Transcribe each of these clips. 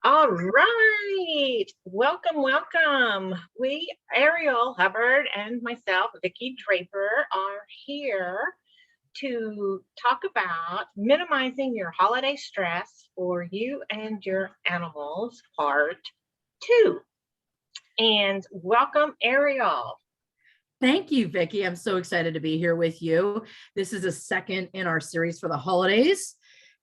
All right. Welcome, welcome. Ariel, Hubbard, and myself, Vicki Draper, are here to talk about minimizing your holiday stress for you and your animals, part two. And welcome, Ariel. Thank you, Vicki. I'm so excited to be here with you. This is a second in our series for the holidays.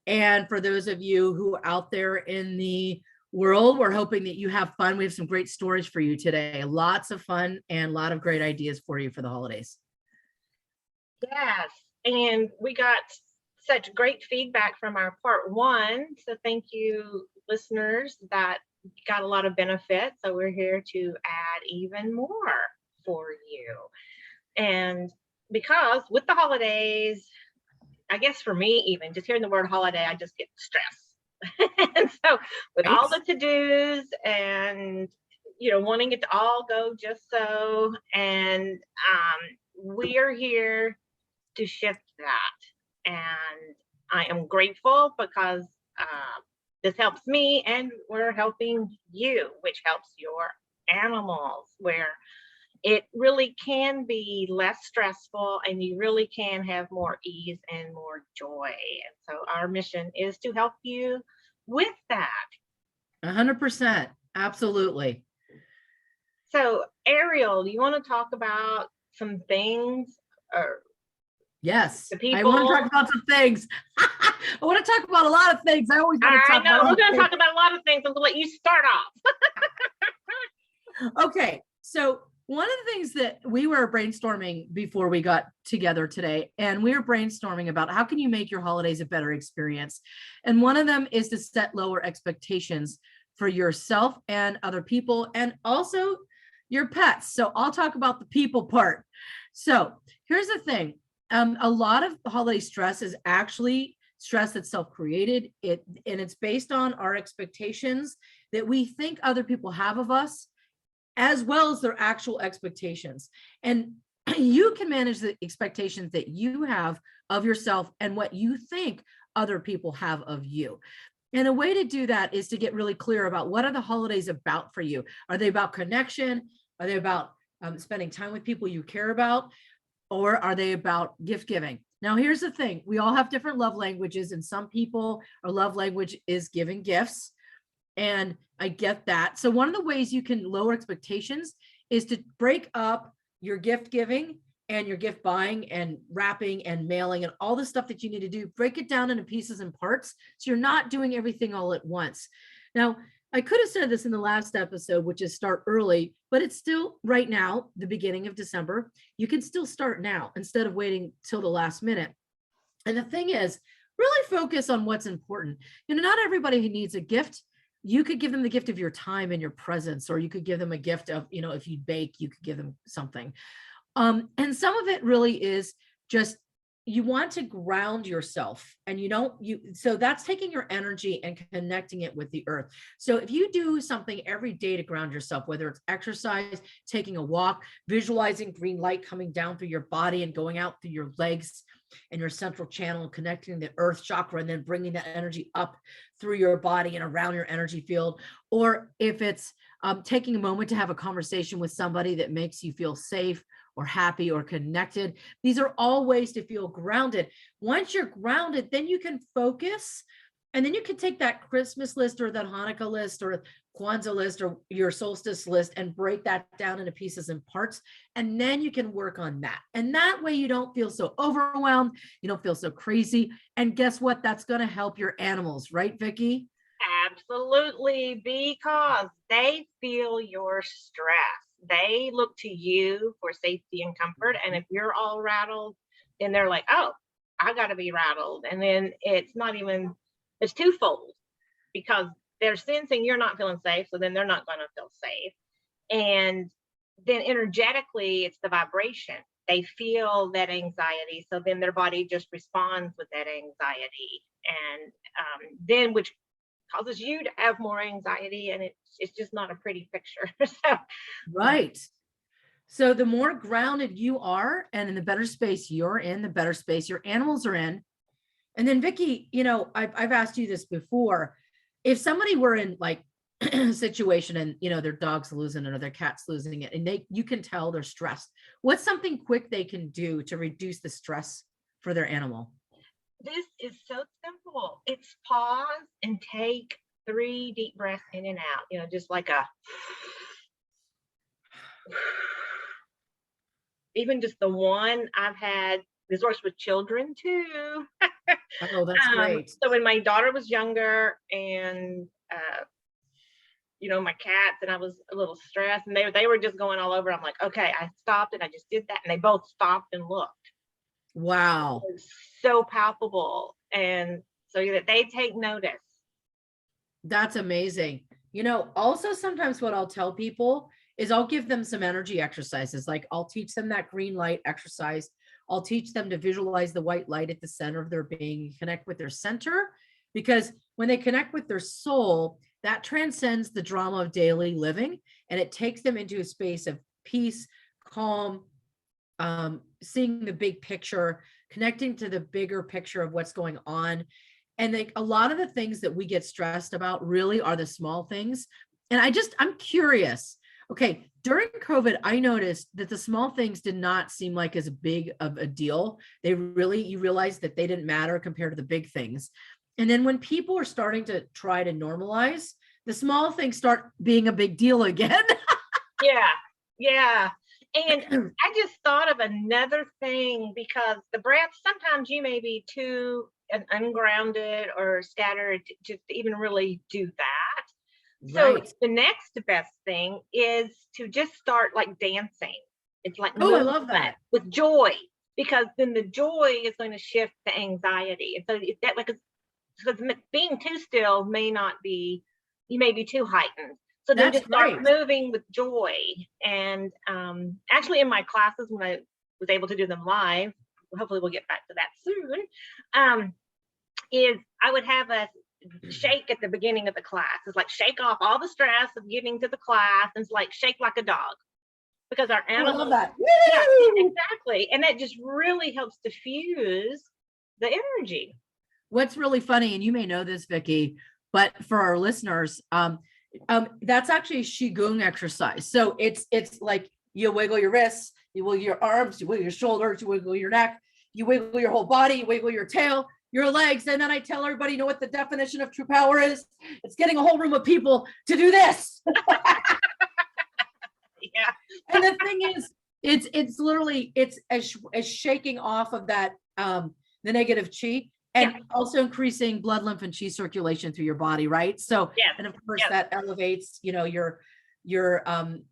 And for those of you who are out there in the world, we're hoping that you have fun. We have some great stories for you today. Lots of fun and a lot of great ideas for you for the holidays. Yes. And we got such great feedback from our part one. So thank you, listeners, that got a lot of benefit. So we're here to add even more for you. And because with the holidays, I guess for me, even just hearing the word holiday, I just get stressed. And so with Right? all the to-dos and wanting it to all go just so, and we are here to shift that. And I am grateful because this helps me and we're helping you, which helps your animals, where it really can be less stressful and you really can have more ease and more joy. And so our mission is to help you with that. 100%. Absolutely. So Ariel, do you want to talk about some things or Yes, the people? I want to talk about some things. I want to talk about a lot of things. I always want to talk about. We're going to talk about a lot of things. I'm going to let you start off. Okay, so one of the things that we were brainstorming before we got together today, and we were brainstorming about how can you make your holidays a better experience. And one of them is to set lower expectations for yourself and other people, and also your pets. So I'll talk about the people part. So here's the thing. A lot of holiday stress is actually stress that's self-created, and it's based on our expectations that we think other people have of us, as well as their actual expectations. And you can manage the expectations that you have of yourself and what you think other people have of you. And a way to do that is to get really clear about what are the holidays about for you. Are they about connection? Are they about spending time with people you care about? Or are they about gift giving? Now, here's the thing. We all have different love languages, and some people, our love language is giving gifts. And I get that. So one of the ways you can lower expectations is to break up your gift giving and your gift buying and wrapping and mailing and all the stuff that you need to do. Break it down into pieces and parts so you're not doing everything all at once. Now, I could have said this in the last episode, which is start early, but it's still right now, the beginning of December. You can still start now instead of waiting till the last minute. And the thing is, really focus on what's important. Not everybody who needs a gift. You could give them the gift of your time and your presence, or you could give them a gift of, if you bake, you could give them something. And some of it really is just, you want to ground yourself, and so that's taking your energy and connecting it with the earth. So if you do something every day to ground yourself, whether it's exercise, taking a walk, visualizing green light coming down through your body and going out through your legs and your central channel, and connecting the earth chakra, and then bringing that energy up through your body and around your energy field. Or if it's taking a moment to have a conversation with somebody that makes you feel safe or happy or connected. These are all ways to feel grounded. Once you're grounded, then you can focus, and then you can take that Christmas list or that Hanukkah list or Kwanzaa list or your solstice list and break that down into pieces and parts. And then you can work on that. And that way you don't feel so overwhelmed. You don't feel so crazy. And guess what? That's going to help your animals, right, Vicki? Absolutely, because they feel your stress. They look to you for safety and comfort. And if you're all rattled, then they're like, oh, I got to be rattled. And then it's twofold, because they're sensing you're not feeling safe. So then they're not going to feel safe. And then energetically, it's the vibration. They feel that anxiety. So then their body just responds with that anxiety. And then which causes you to have more anxiety, and it's just not a pretty picture. Right. So the more grounded you are, and in the better space you're in, the better space your animals are in. And then Vicki, I've asked you this before. if somebody were in like a situation and their dog's losing it or their cat's losing it, and you can tell they're stressed, what's something quick they can do to reduce the stress for their animal? This is so simple. It's pause and take 3 deep breaths in and out, just like even just the one. I've had this works with children too. Oh, that's great. So when my daughter was younger and my cats, and I was a little stressed and they were just going all over. I'm like, okay, I stopped and I just did that. And they both stopped and looked. Wow. It was so palpable. And so that they take notice. That's amazing. Also sometimes what I'll tell people is I'll give them some energy exercises. Like I'll teach them that green light exercise. I'll teach them to visualize the white light at the center of their being, connect with their center, because when they connect with their soul, that transcends the drama of daily living, and it takes them into a space of peace, calm, seeing the big picture, connecting to the bigger picture of what's going on. And a lot of the things that we get stressed about really are the small things. And I'm curious. Okay, during COVID, I noticed that the small things did not seem like as big of a deal. You realized that they didn't matter compared to the big things. And then when people are starting to try to normalize, the small things start being a big deal again. Yeah. And I just thought of another thing, because the breath, sometimes you may be too ungrounded or scattered to even really do that. Right. So the next best thing is to just start like dancing. It's like, oh, I love that. With joy, because then the joy is going to shift the anxiety. And so if that, because being too still may not be, you may be too heightened. So then just start moving with joy. And actually in my classes, when I was able to do them live, hopefully we'll get back to that soon, is I would have a shake at the beginning of the class. It's like shake off all the stress of getting to the class, and it's like shake like a dog, because our animals. I love that. Yeah, exactly. And that just really helps diffuse the energy. What's really funny, and you may know this, Vicki, but for our listeners, that's actually a Qigong exercise. So it's like you wiggle your wrists, you wiggle your arms, you wiggle your shoulders, you wiggle your neck, you wiggle your whole body, you wiggle your tail, your legs. And then I tell everybody, what the definition of true power is? It's getting a whole room of people to do this. Yeah. And the thing is, it's literally, it's as shaking off of that, the negative chi, and also increasing blood, lymph, and chi circulation through your body, right? So, and of course that elevates, your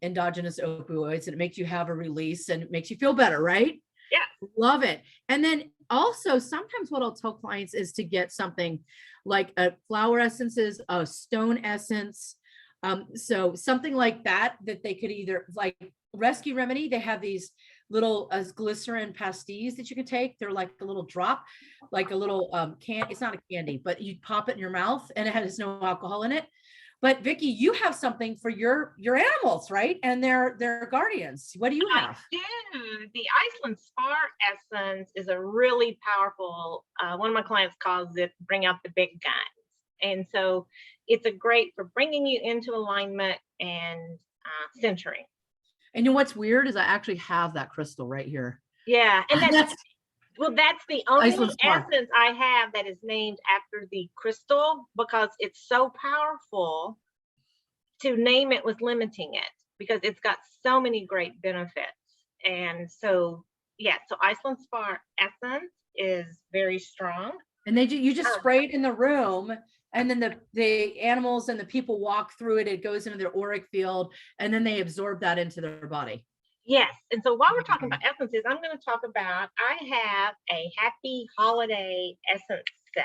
endogenous opioids, and it makes you have a release and it makes you feel better, right? Yeah. Love it. And then also sometimes what I'll tell clients is to get something like a flower essences, a stone essence. So something like that they could either, like Rescue Remedy, they have these little glycerin pastilles that you can take. They're like a little drop, like a little it's not a candy, but you pop it in your mouth and it has no alcohol in it. But Vicki, you have something for your animals, right? And their guardians. What do you have? I do. The Iceland Spark Essence is a really powerful, one of my clients calls it bring out the big guns. And so it's a great for bringing you into alignment and centering. And what's weird is I actually have that crystal right here. Yeah. And that's the only essence I have that is named after the crystal, because it's so powerful. To name it was limiting it, because it's got so many great benefits. And so, so Iceland Spark Essence is very strong. And you just spray it in the room, and then the animals and the people walk through it. It goes into their auric field, and then they absorb that into their body. Yes. And so while we're talking about essences, I'm going to talk about, I have a happy holiday essence set.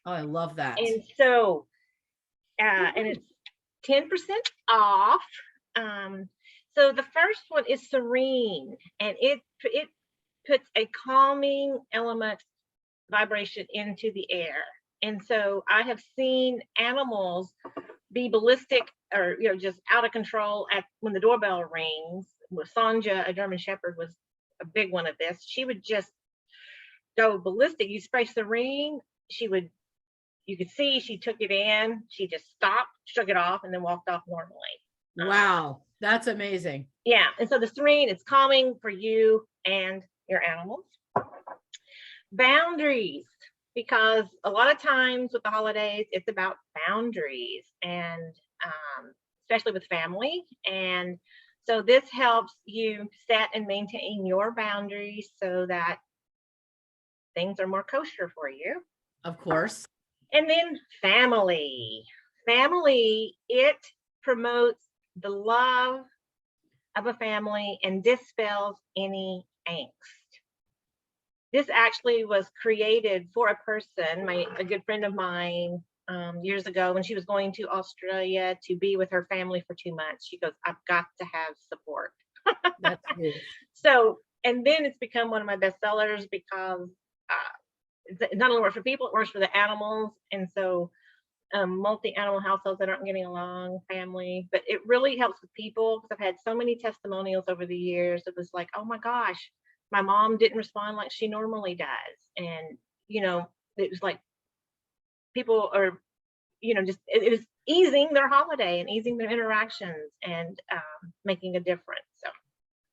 Oh, I love that. And so, and it's 10% off. So the first one is Serene, and it puts a calming element vibration into the air. And so I have seen animals be ballistic, or just out of control when the doorbell rings. With Sonja, a German Shepherd, was a big one of this. She would just go ballistic. You spray Serene, she would you could see she took it in, she just stopped, shook it off, and then walked off normally. Wow, that's amazing. Yeah, and so the serene, it's calming for you and your animals. Boundaries, because a lot of times with the holidays, it's about boundaries, and especially with family. And so this helps you set and maintain your boundaries so that things are more kosher for you. Of course. And then family. Family, it promotes the love of a family and dispels any angst. This actually was created for a person, a good friend of mine, years ago, when she was going to Australia to be with her family for 2 months. She goes, I've got to have support. That's huge. So, and then it's become one of my best sellers because it not only works for people, it works for the animals. And so multi-animal households that aren't getting along, family, but it really helps with people, because I've had so many testimonials over the years. It was like, oh my gosh, my mom didn't respond like she normally does. And, it was like people are, just, it was easing their holiday and easing their interactions and making a difference. So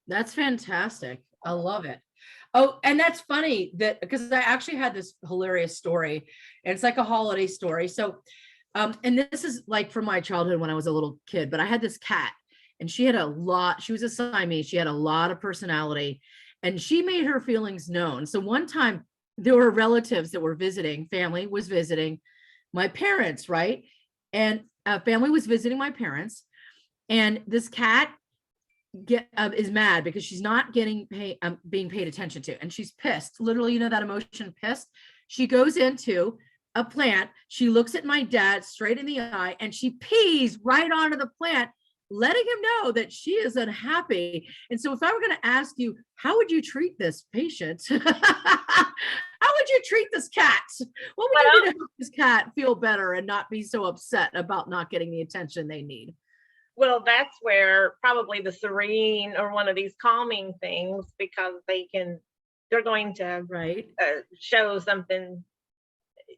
that's fantastic. I love it. Oh, and that's funny that, because I actually had this hilarious story, and it's like a holiday story. So, and this is like from my childhood when I was a little kid, but I had this cat, and she was a Siamese. She had a lot of personality, and she made her feelings known. So one time there were relatives that were visiting, family was visiting my parents, right? And family was visiting my parents, and this cat is mad because she's not being paid attention to, and she's pissed, literally, that emotion, pissed. She goes into a plant, she looks at my dad straight in the eye, and she pees right onto the plant, letting him know that she is unhappy. And so if I were going to ask you, how would you treat this patient? How would you treat this cat? What would you do to help this cat feel better and not be so upset about not getting the attention they need? Well, that's where probably the serene or one of these calming things, because they're going to show something,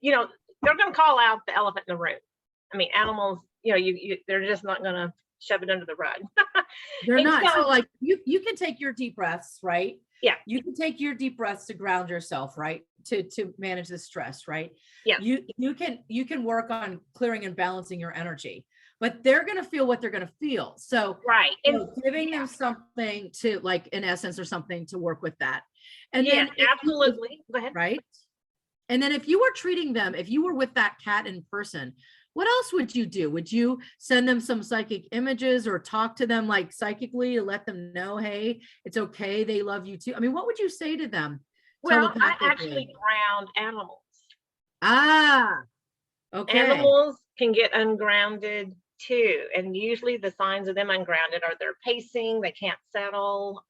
they're going to call out the elephant in the room. I mean, animals, they're just not going to shove it under the rug. They're not. So like you can take your deep breaths, right? Yeah. You can take your deep breaths to ground yourself, right? To manage the stress, right? Yeah. You can work on clearing and balancing your energy, but they're going to feel what they're going to feel. So right. And giving them something to, like, in essence, or something to work with that. And then absolutely. Go ahead. Right. And then if you were with that cat in person, what else would you do? Would you send them some psychic images or talk to them like psychically to let them know, hey, it's okay, they love you too? I mean, what would you say to them? Well, I actually ground animals. Okay. Animals can get ungrounded too. And usually the signs of them ungrounded are they're pacing, they can't settle,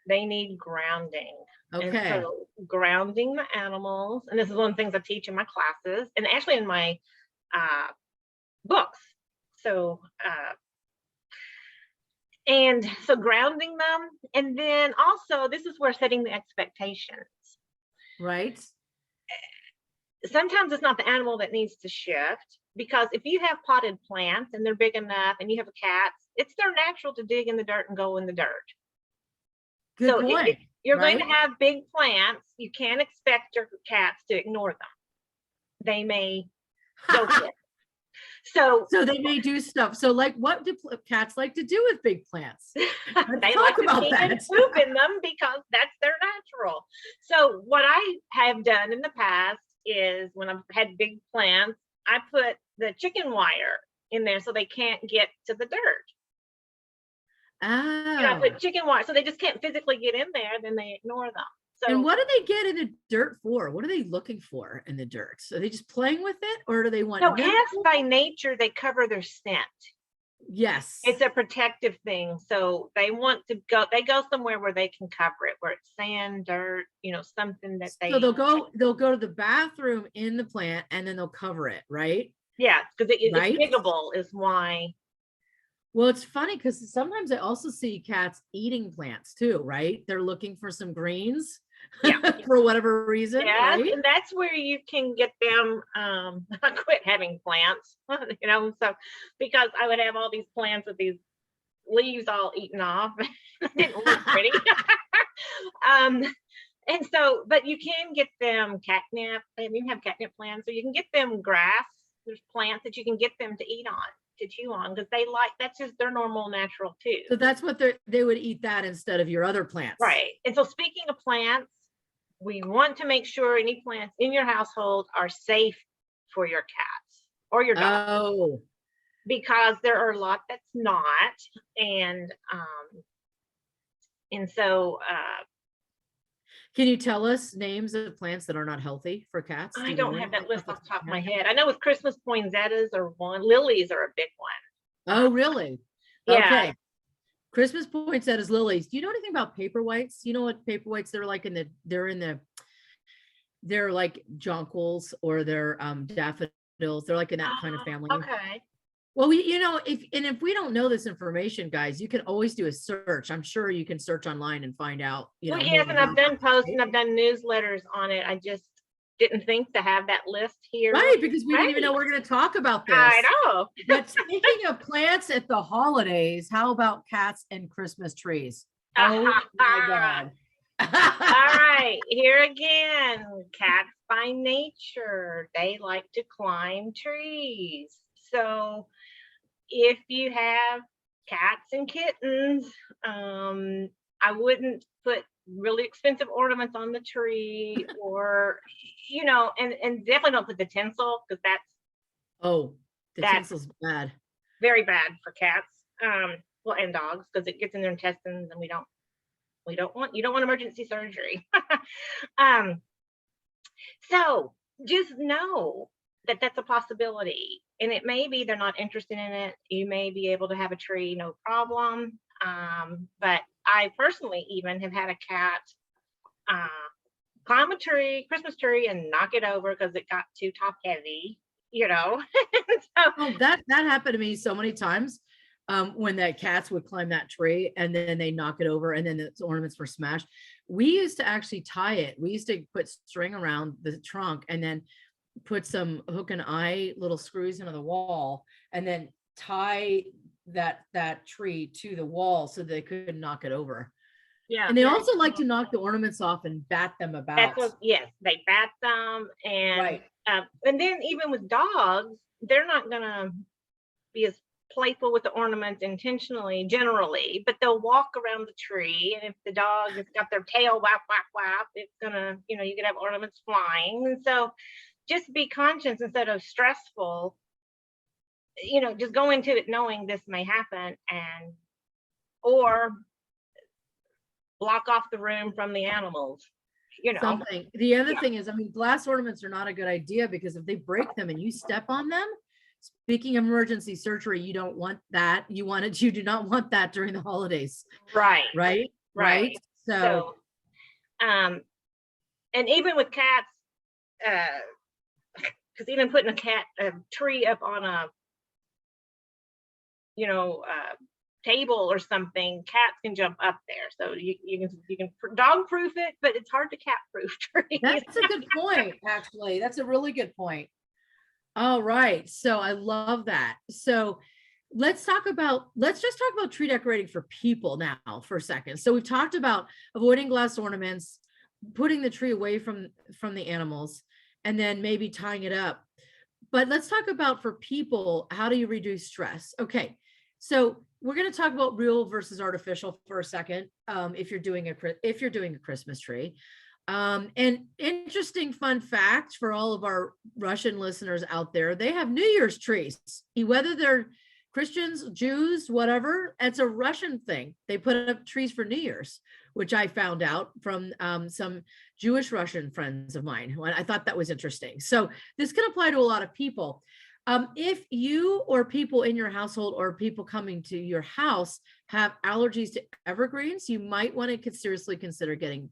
they need grounding. Okay. And so grounding the animals, and this is one of the things I teach in my classes and actually in my books. So and so grounding them, and then also this is where setting the expectations. Right. Sometimes it's not the animal that needs to shift, because if you have potted plants and they're big enough and you have a cat, it's their natural to dig in the dirt and go in the dirt. Good point. If you're going to have big plants, you can't expect your cats to ignore them. They may go fit. So they may do stuff. So like, what do cats like to do with big plants? They like to pee and poop in them because that's their natural. So what I have done in the past is when I've had big plants, I put the chicken wire in there so they can't get to the dirt. I put chicken wire so they just can't physically get in there, then they ignore them. So, and what do they get in the dirt for? What are they looking for in the dirt? Are they just playing with it, or do they want? No, cats by nature, they cover their scent. Yes. It's a protective thing. So they want to go, they go somewhere where they can cover it, where it's sand, dirt, something that they. So they'll go to the bathroom in the plant and then they'll cover it, right? Yeah, because it's diggable is why. Well, it's funny because sometimes I also see cats eating plants too, right? They're looking for some greens. Yeah. for whatever reason, Yes, right? and that's where you can get them quit having plants, so because I would have all these plants with these leaves all eaten off. It didn't look pretty. um and so, but you can get them catnip. They even have catnip plants, so you can get them grass. There's plants that you can get them to eat on, to chew on, because that's just their normal natural too. So that's what they would eat that instead of your other plants. Right. And so speaking of plants, we want to make sure any plants in your household are safe for your cats or your dog, Oh, because there are a lot that's not. And so can you tell us names of plants that are not healthy for cats? I Do you don't know have that list the off the top of of my your head. I know with Christmas poinsettias are one, lilies are a big one. Oh, really? Yeah. Okay. Christmas poinsettias, lilies. Do you know anything about paper whites? You know what paper whites they're like they're like jonquils or they're daffodils. They're like in that kind of family. Okay. Well, if we don't know this information, guys, you can always do a search. I'm sure you can search online and find out, Well, more yes, and I've about done it, posts right? and I've done newsletters on it. I just didn't think to have that list here. Right, because we didn't even Right. know we're going to talk about this. I know. But speaking of plants at the holidays, how about cats and Christmas trees? Oh my God. All right, here again. Cats by nature, they like to climb trees. So if you have cats and kittens, I wouldn't put really expensive ornaments on the tree, or and definitely don't put the tinsel, because Oh, the that's tinsel's bad. very bad for cats. Well, and dogs, because it gets in their intestines, and you don't want emergency surgery. um so just know that that's a possibility, and it may be they're not interested in it. You may be able to have a tree, no problem. But I personally even have had a cat uh climb a tree, Christmas tree, and knock it over because it got too top heavy. So Oh, that happened to me so many times. When the cats would climb that tree and then they knock it over and then the ornaments were smashed. We used to actually tie it. We used to put string around the trunk and then put some hook and eye little screws into the wall and then tie that tree to the wall so they couldn't knock it over. yeah, And they also like to knock the ornaments off and bat them that's about. what. Yes, they bat them, Right. and then even with dogs, they're not gonna be as playful with the ornaments intentionally, generally, but they'll walk around the tree, and if the dog has got their tail whap whap whap, it's gonna, you could have ornaments flying. And so just be conscious instead of stressful. Just go into it knowing this may happen, or block off the room from the animals. Something. The other thing is, glass ornaments are not a good idea because if they break them and you step on them, speaking of emergency surgery, you don't want that. You do not want that during the holidays. Right. Right. So, and even with cats, because even putting a tree up on a table or something, cats can jump up there. So you can dog proof it, but it's hard to cat proof trees. That's a good point. Actually, that's a really good point. All right. So I love that. So let's just talk about tree decorating for people now for a second. So we've talked about avoiding glass ornaments, putting the tree away from the animals, and then maybe tying it up. But let's talk about for people, how do you reduce stress? Okay. So we're going to talk about real versus artificial for a second. If you're doing a Christmas tree. And interesting fun fact for all of our Russian listeners out there, they have New Year's trees. Whether they're Christians, Jews, whatever, it's a Russian thing. They put up trees for New Year's, which I found out from some Jewish Russian friends of mine. I thought that was interesting. So this can apply to a lot of people. If you or people in your household or people coming to your house have allergies to evergreens, you might want to seriously consider getting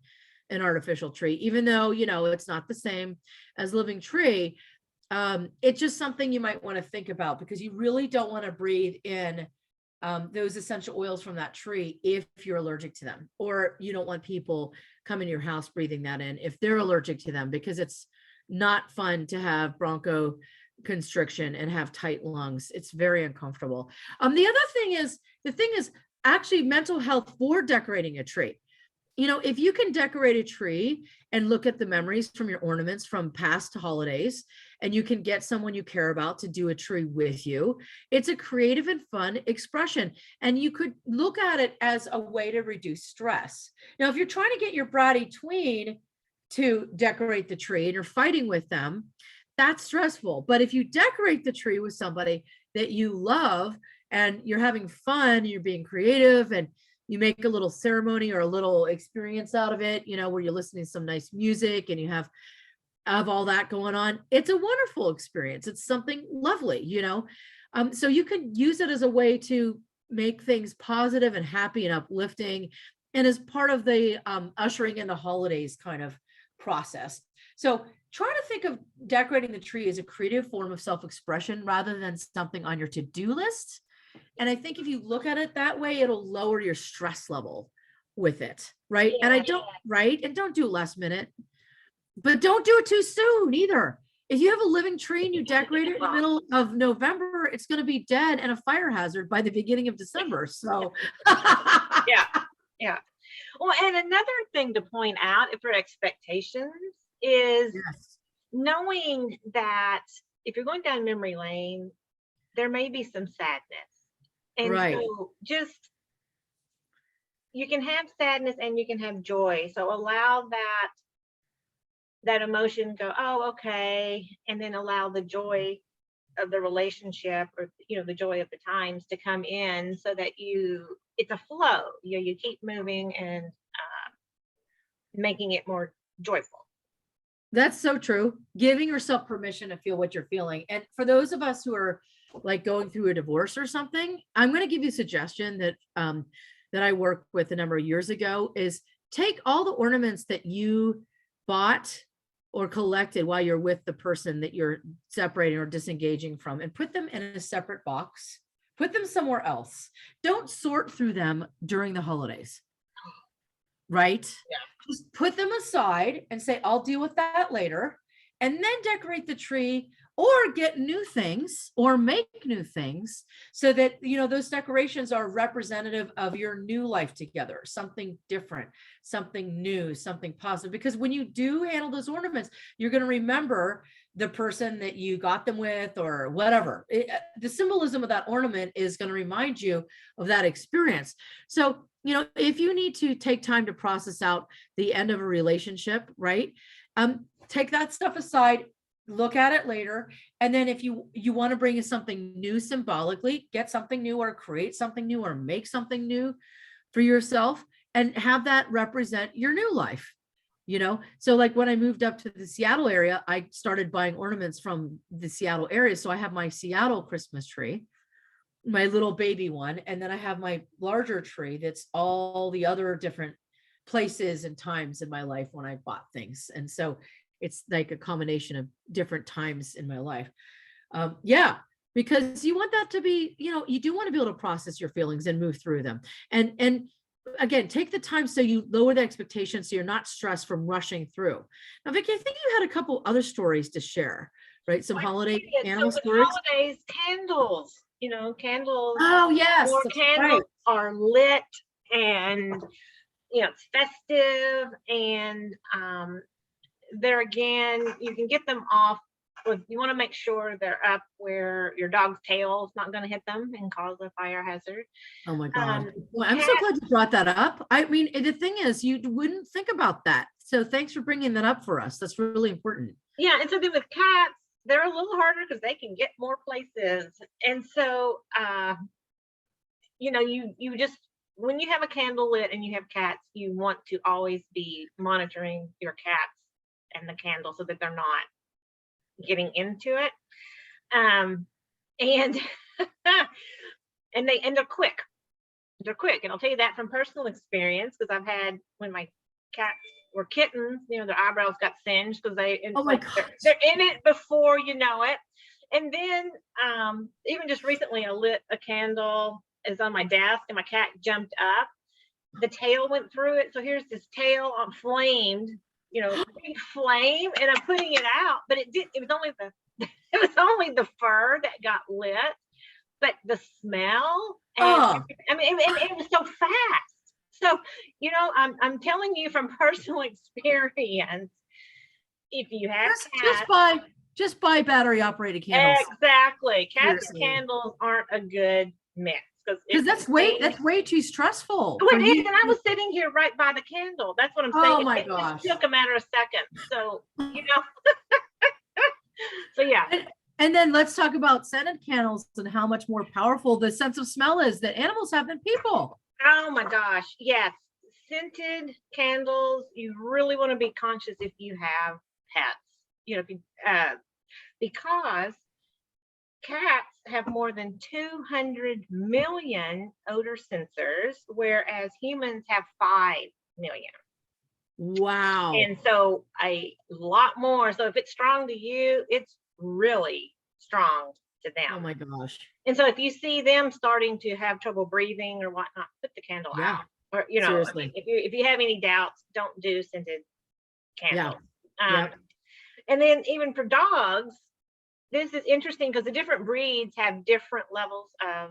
an artificial tree, even though, it's not the same as living tree. It's just something you might want to think about because you really don't want to breathe in those essential oils from that tree if you're allergic to them, or you don't want people come in your house breathing that in if they're allergic to them, because it's not fun to have bronchoconstriction and have tight lungs. It's very uncomfortable. The thing is actually mental health for decorating a tree. If you can decorate a tree and look at the memories from your ornaments from past holidays, and you can get someone you care about to do a tree with you, it's a creative and fun expression. And you could look at it as a way to reduce stress. Now, if you're trying to get your bratty tween to decorate the tree and you're fighting with them, that's stressful. But if you decorate the tree with somebody that you love and you're having fun, you're being creative, and you make a little ceremony or a little experience out of it, where you're listening to some nice music and you have all that going on, it's a wonderful experience. It's something lovely, so you can use it as a way to make things positive and happy and uplifting, and as part of the ushering in the holidays kind of process. So try to think of decorating the tree as a creative form of self-expression rather than something on your to-do list. And I think if you look at it that way, it'll lower your stress level with it. Right. Yeah. And don't do it last minute, but don't do it too soon either. If you have a living tree and you decorate it in the middle of November, it's going to be dead and a fire hazard by the beginning of December. So yeah. Well, and another thing to point out for expectations is knowing that if you're going down memory lane, there may be some sadness. And so you can have sadness and you can have joy. So allow that emotion go, oh, okay. And then allow the joy of the relationship, or, the joy of the times to come in, so that it's a flow. You keep moving and making it more joyful. That's so true. Giving yourself permission to feel what you're feeling. And for those of us who are like going through a divorce or something, I'm going to give you a suggestion that I worked with a number of years ago, is take all the ornaments that you bought or collected while you're with the person that you're separating or disengaging from, and put them in a separate box, put them somewhere else. Don't sort through them during the holidays. Right? Yeah. Just put them aside and say, I'll deal with that later. And then decorate the tree, or get new things or make new things, so that, those decorations are representative of your new life together, something different, something new, something positive. Because when you do handle those ornaments, you're going to remember the person that you got them with, or whatever. The symbolism of that ornament is going to remind you of that experience. So, if you need to take time to process out the end of a relationship, right? Take that stuff aside, look at it later. And then if you want to bring in something new symbolically, get something new, or create something new, or make something new for yourself, and have that represent your new life. So like when I moved up to the Seattle area, I started buying ornaments from the Seattle area. So I have my Seattle Christmas tree, my little baby one. And then I have my larger tree that's all the other different places and times in my life when I bought things. And so it's like a combination of different times in my life. Because you want that to be, you do want to be able to process your feelings and move through them. And again, take the time so you lower the expectations, so you're not stressed from rushing through. Now, Vicki, I think you had a couple other stories to share, right? Some holiday animal stories. Holidays, candles, candles. Oh, yes. More candles are lit, and, it's festive. And there again, you can get them off. You want to make sure they're up where your dog's tail is not going to hit them and cause a fire hazard. Oh my God. Well, I'm so glad you brought that up. I mean, the thing is, you wouldn't think about that. So thanks for bringing that up for us. That's really important. Yeah. And something with cats, they're a little harder because they can get more places. And so, you just, when you have a candle lit and you have cats, you want to always be monitoring your cats and the candle so that they're not getting into it. And and they're quick. They're quick. And I'll tell you that from personal experience, because I've had, when my cats were kittens, their eyebrows got singed because they're in it before you know it. And then even just recently, I lit a candle, is on my desk, and my cat jumped up the tail went through it. So here's this tail on flamed, big flame, and I'm putting it out, but it was only the fur that got lit, but the smell and it was so fast. So, I'm telling you from personal experience, if you have cats, just buy battery operated candles. Exactly. Cats and candles aren't a good mix. Because that's way too stressful. Oh, it is, and I was sitting here right by the candle. That's what I'm saying. Oh my gosh. It took a matter of seconds. So, so yeah. And then let's talk about scented candles and how much more powerful the sense of smell is that animals have than people. Oh my gosh. Yes. Scented candles, you really want to be conscious if you have pets, because cats have more than 200 million odor sensors, whereas humans have 5 million. Wow. And so a lot more. So if it's strong to you, it's really strong to them. Oh my gosh. And so if you see them starting to have trouble breathing or whatnot, put the candle out. Or, seriously. if you have any doubts, don't do scented candles. Yeah. And then even for dogs, this is interesting because the different breeds have different levels of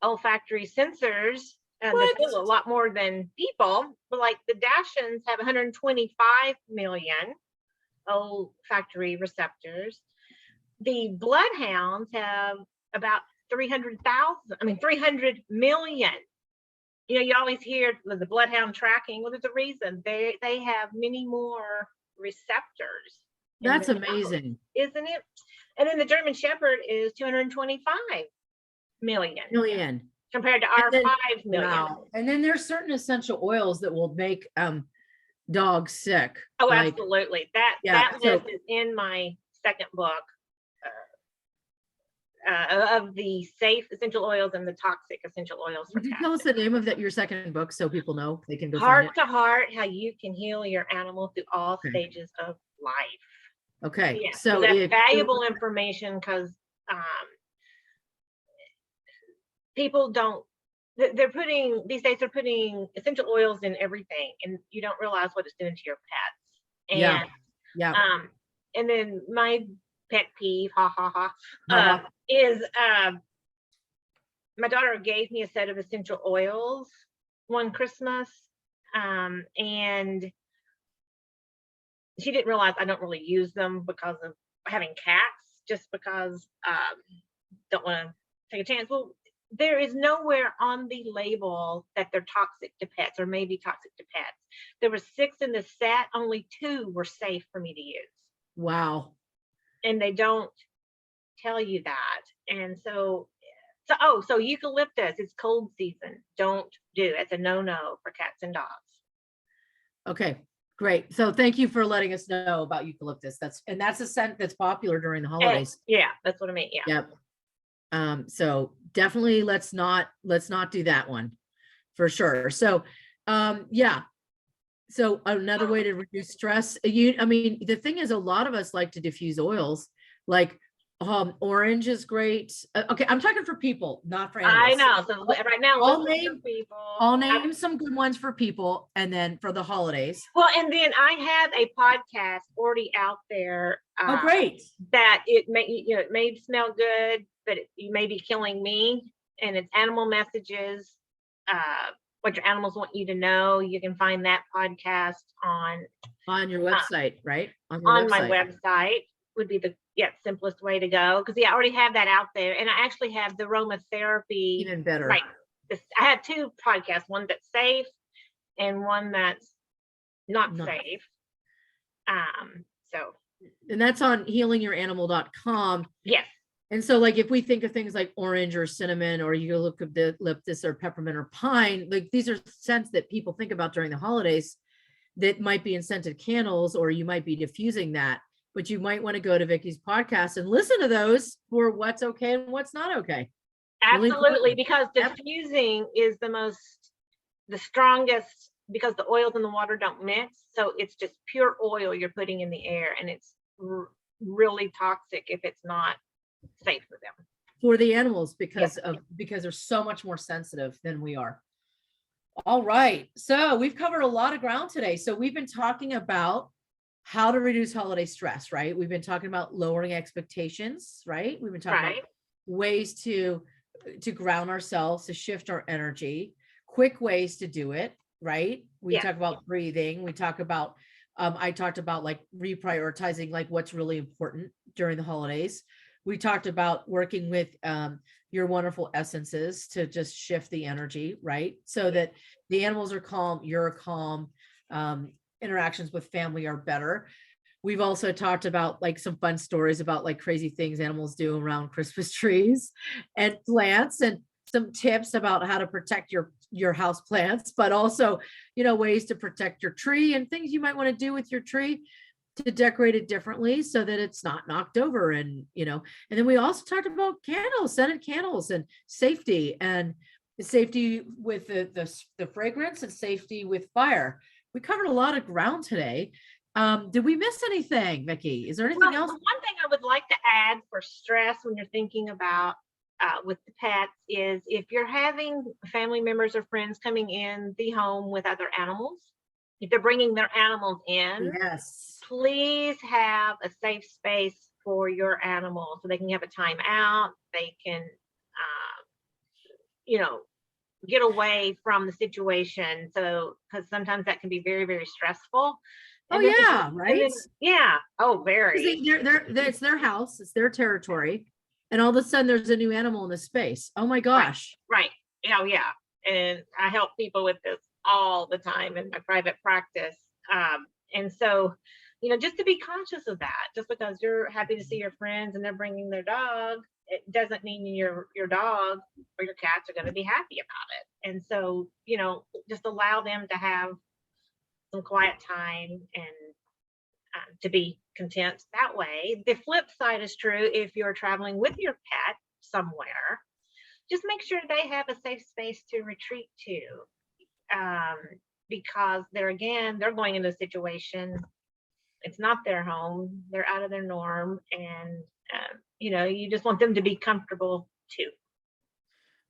olfactory sensors. There's still a lot more than people, but like the Dachshunds have 125 million olfactory receptors. The Bloodhounds have about 300 million. You always hear the Bloodhound tracking. Well, there's a reason. They have many more receptors. That's amazing, isn't it? And then the German Shepherd is 225 million compared to our 5 million. Wow. And then there's certain essential oils that will make dogs sick. Oh, absolutely. That list is in my second book of the safe essential oils and the toxic essential oils. Could you tell us the name of your second book so people know they can go Heart find it? to Heart: How You Can Heal Your Animal Through All Stages of Life. Okay. Yeah, so that's valuable information because people don't, they're putting essential oils in everything, and you don't realize what it's doing to your pets. And and then my pet peeve, is my daughter gave me a set of essential oils one Christmas, and she didn't realize I don't really use them because of having cats, just because don't want to take a chance. Well, there is nowhere on the label that they're toxic to pets or maybe toxic to pets. There were 6 in the set, only 2 were safe for me to use. Wow. And they don't tell you that. And so eucalyptus, it's cold season. Don't do. It's a no-no for cats and dogs. Okay, great. So thank you for letting us know about eucalyptus. That's a scent that's popular during the holidays. Yeah, that's what I mean. Yeah. Yep. So definitely let's not do that one for sure. So so another way to reduce stress, the thing is, a lot of us like to diffuse oils, like orange is great. Okay, I'm talking for people, not for animals. I know. So right now, I'll name some good ones for people, and then for the holidays. Well, and then I have a podcast already out there. Oh, great! That it may smell good, but you may be killing me. And it's animal messages. What your animals want you to know. You can find that podcast on your website, right? On my website would be the simplest way to go, because I already have that out there, and I actually have the aromatherapy. Even better, right? I have 2 podcasts, one that's safe and one that's not safe. And that's on healingyouranimal.com. Yes. And so, like, if we think of things like orange or cinnamon or eucalyptus or peppermint or pine, like these are scents that people think about during the holidays that might be in scented candles, or you might be diffusing that. But you might want to go to Vicki's podcast and listen to those for what's okay and what's not okay. Absolutely, because diffusing is the strongest, because the oils and the water don't mix. So it's just pure oil you're putting in the air, and it's really toxic if it's not safe for them, for the animals, because they're so much more sensitive than we are. All right. So we've covered a lot of ground today. So we've been talking about how to reduce holiday stress, right? We've been talking about lowering expectations, right? We've been talking about Right. ways to ground ourselves, to shift our energy, quick ways to do it, right? We Yeah. talk about breathing. We talk about I talked about like reprioritizing like what's really important during the holidays. We talked about working with your wonderful essences to just shift the energy, right? So that the animals are calm, you're calm, interactions with family are better. We've also talked about like some fun stories about like crazy things animals do around Christmas trees and plants, and some tips about how to protect your house plants, but also, ways to protect your tree and things you might want to do with your tree to decorate it differently so that it's not knocked over. And then we also talked about candles, scented candles, and safety with the fragrance, and safety with fire. We covered a lot of ground today. Did we miss anything, Vicki? Is there anything Well, else? the one thing I would like to add for stress when you're thinking about with the pets is if you're having family members or friends coming in the home with other animals, if they're bringing their animals in, Yes. please have a safe space for your animal so they can have a time out. They can, you know, get away from the situation. So, because sometimes that can be very, very stressful. Oh And then, yeah, and right. then, yeah, oh, Because very. it's their house, it's their territory, and all of a sudden there's a new animal in the space. Oh my Right, gosh. right. Yeah, yeah. And I help people with this all the time in my private practice. And so, just to be conscious of that, just because you're happy to see your friends and they're bringing their dog, it doesn't mean your dog or your cats are going to be happy about it. And so, just allow them to have some quiet time and to be content that way. The flip side is true if you're traveling with your pet somewhere, just make sure they have a safe space to retreat to, um, because they're going into a situation. It's not their home. They're out of their norm, and you just want them to be comfortable too.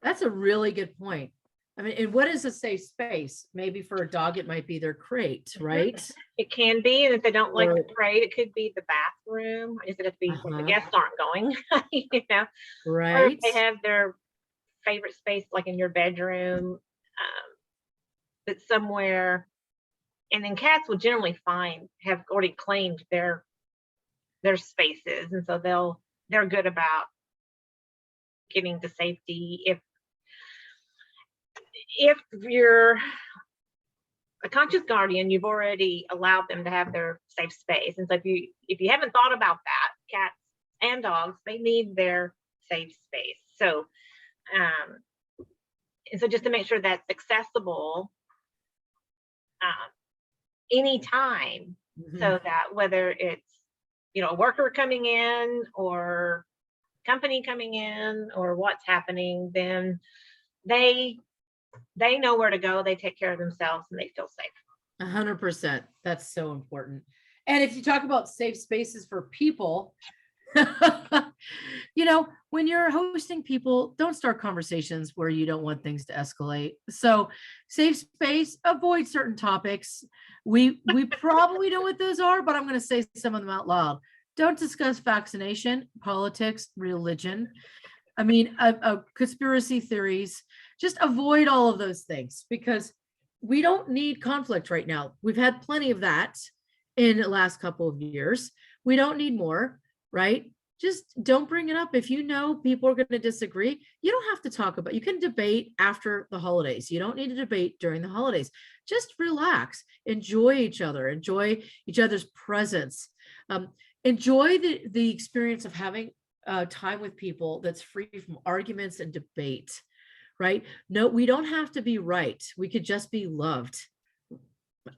That's a really good point. I mean, and what is a safe space? Maybe for a dog, it might be their crate, Mhm. right? It can be, and if they don't like Or the crate, it could be the bathroom. I guess it has to be where the uh-huh, guests aren't going, you know. Or if right. they have their favorite space, like in your bedroom, but somewhere. And then cats will generally have already claimed their spaces, and so they're good about getting to safety. If you're a conscious guardian, you've already allowed them to have their safe space. And so if you haven't thought about that, cats and dogs, they need their safe space. So and so just to make sure that's accessible um, anytime, Mhm. so that whether it's a worker coming in or company coming in or what's happening, then they they know where to go, they take care of themselves, and they feel safe. 100%. That's so important. And if you talk about safe spaces for people, when you're hosting people, don't start conversations where you don't want things to escalate. So, safe space, avoid certain topics. We probably know what those are, but I'm going to say some of them out loud. Don't discuss vaccination, politics, religion. I mean, conspiracy theories. Just avoid all of those things because we don't need conflict right now. We've had plenty of that in the last couple of years. We don't need more, right? Just don't bring it up. If you know people are going to disagree, you don't have to talk about. You can debate after the holidays. You don't need to debate during the holidays. Just relax, enjoy each other, enjoy each other's presence, um, enjoy the experience of having time with people that's free from arguments and debate. Right? No, we don't have to be right. We could just be loved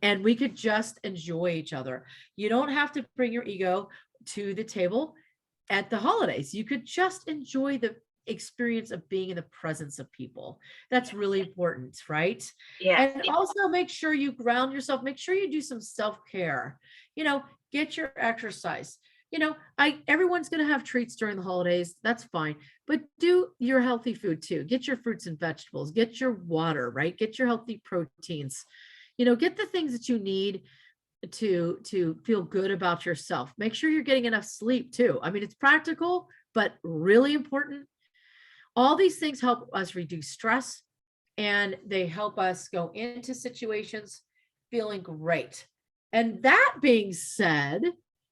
and we could just enjoy each other. You don't have to bring your ego to the table at the holidays. You could just enjoy the experience of being in the presence of people. That's really important, right? Yes. And also make sure you ground yourself, make sure you do some self-care. You know, get your exercise. everyone's going to have treats during the holidays. That's fine. But do your healthy food too. Get your fruits and vegetables, get your water, right? Get your healthy proteins, get the things that you need to feel good about yourself. Make sure you're getting enough sleep too. I mean, it's practical, but really important. All these things help us reduce stress, and they help us go into situations feeling great. And that being said,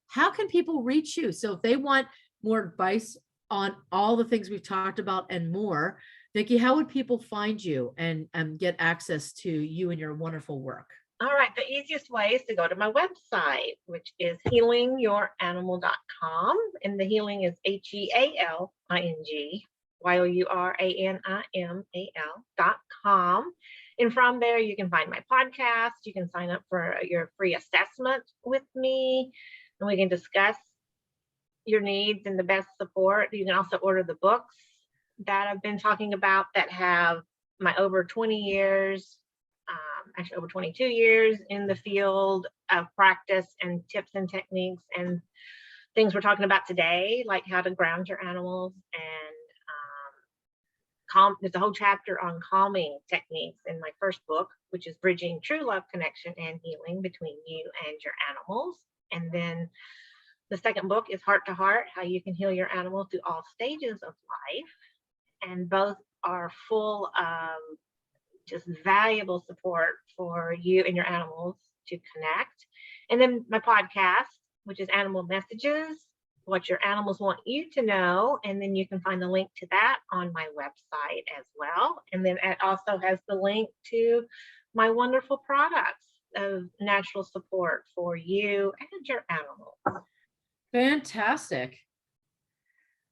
how can people reach you? So if they want more advice on all the things we've talked about and more, Vicki, how would people find you and get access to you and your wonderful work? All right, the easiest way is to go to my website, which is healingyouranimal.com. And the healing is HEALINGYOURANIMAL.com. And from there, you can find my podcast. You can sign up for your free assessment with me, and we can discuss your needs and the best support. You can also order the books that I've been talking about that have my over 20 years, actually over 22 years in the field of practice and tips and techniques and things we're talking about today, like how to ground your animals, and there's a whole chapter on calming techniques in my first book, which is Bridging True Love, Connection, and Healing Between You and Your Animals. And then the second book is Heart to Heart, How You Can Heal Your Animal Through All Stages of Life. And both are full of just valuable support for you and your animals to connect. And then my podcast, which is Animal Messages, what your animals want you to know. And then you can find the link to that on my website as well. And then it also has the link to my wonderful products of natural support for you and your animals. Fantastic.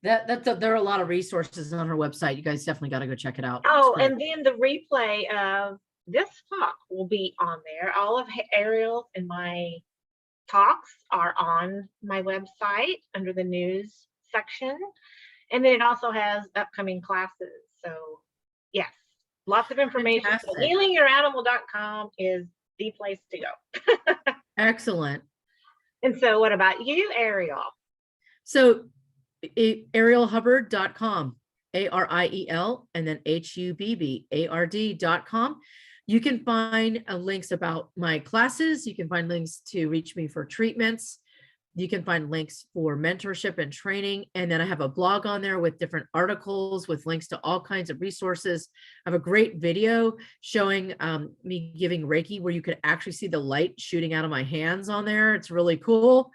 There are a lot of resources on her website. You guys definitely got to go check it out. Oh, and then the replay of this talk will be on there. All of Ariel and my talks are on my website under the news section. And then it also has upcoming classes. So yes, lots of information. So healingyouranimal.com is the place to go. Excellent. And so what about you, Ariel? So arielhubbard.com, ARIEL, and then HUBBARD.com. You can find links about my classes. You can find links to reach me for treatments. You can find links for mentorship and training. And then I have a blog on there with different articles with links to all kinds of resources. I have a great video showing me giving Reiki, where you can actually see the light shooting out of my hands on there. It's really cool.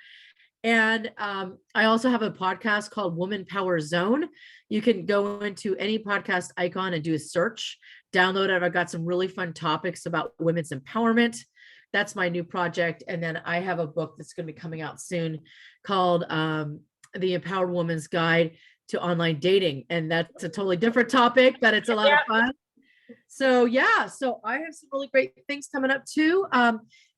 And I also have a podcast called Woman Power Zone. You can go into any podcast icon and do a search, download it. I've got some really fun topics about women's empowerment. That's my new project. And then I have a book that's going to be coming out soon called The Empowered Woman's Guide to Online Dating. And that's a totally different topic, but it's a lot of fun. So yeah, so I have some really great things coming up too.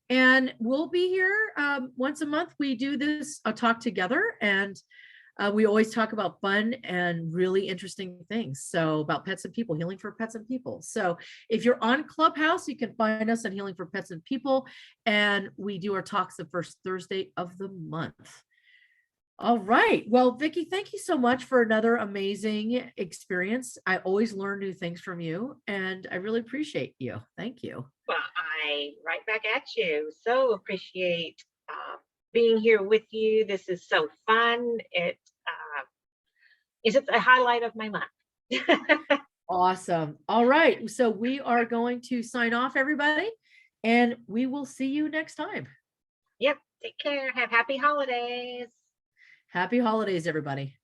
And we'll be here once a month. We do this talk together, and we always talk about fun and really interesting things. So about pets and people, healing for pets and people. So if you're on Clubhouse, you can find us on Healing for Pets and People. And we do our talks the first Thursday of the month. All right. Well, Vicki, thank you so much for another amazing experience. I always learn new things from you, and I really appreciate you. Thank you. Well, I right back at you. So appreciate being here with you. This is so fun. It is a highlight of my month. Awesome. All right. So we are going to sign off, everybody, and we will see you next time. Yep. Take care. Have happy holidays. Happy holidays, everybody.